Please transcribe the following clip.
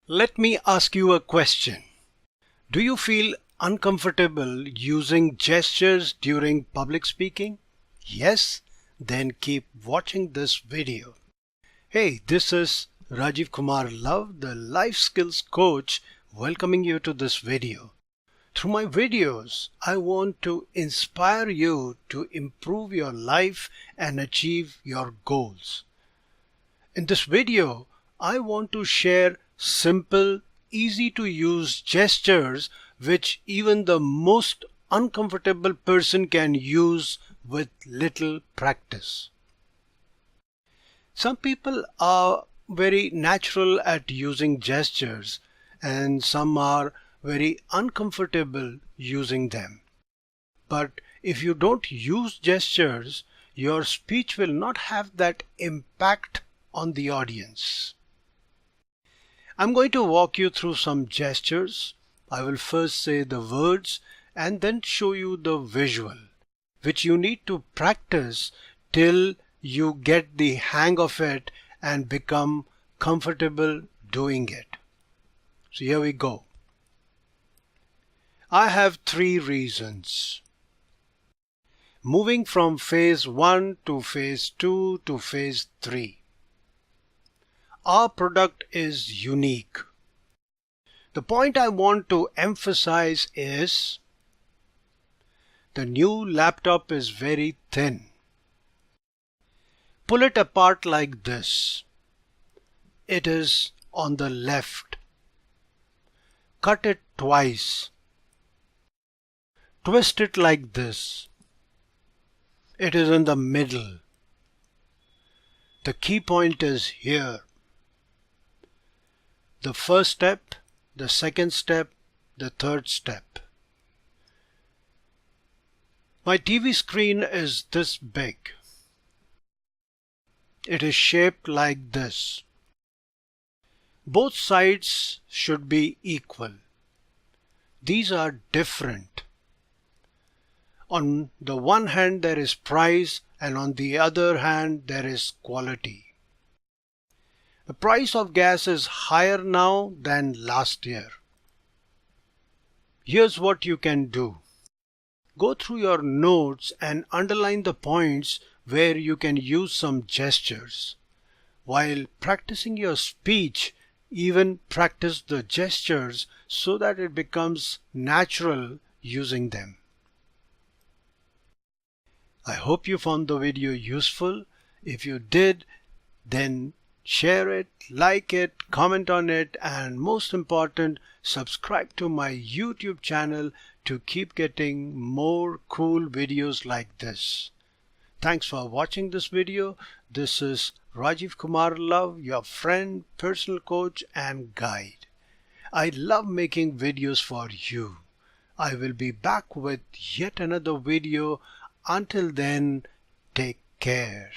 Let me ask you a question. Do you feel uncomfortable using gestures during public speaking? Yes? Then keep watching this video. Hey, this is Rajiv Kumar Love, the life skills coach, welcoming you to this video. Through my videos, I want to inspire you to improve your life and achieve your goals. In this video, I want to share simple, easy to use gestures which even the most uncomfortable person can use with little practice. Some people are very natural at using gestures and some are very uncomfortable using them. But if you don't use gestures, your speech will not have that impact on the audience. I'm going to walk you through some gestures. I will first say the words and then show you the visual, which you need to practice till you get the hang of it and become comfortable doing it. So here we go. I have 3 reasons. Moving from phase 1 to phase 2 to phase 3. Our product is unique. The point I want to emphasize is the new laptop is very thin. Pull it apart like this. It is on the left. Cut it twice. Twist it like this. It is in the middle. The key point is here. The first step, the second step, the third step. My TV screen is this big. It is shaped like this. Both sides should be equal. These are different. On the one hand there is price and on the other hand there is quality. The price of gas is higher now than last year. Here's what you can do. Go through your notes and underline the points where you can use some gestures. While practicing your speech, even practice the gestures so that it becomes natural using them. I hope you found the video useful. If you did, then share it, like it, comment on it, and most important, subscribe to my YouTube channel to keep getting more cool videos like this. Thanks for watching this video. This is Rajiv Kumar Love, your friend, personal coach, and guide. I love making videos for you. I will be back with yet another video. Until then, take care.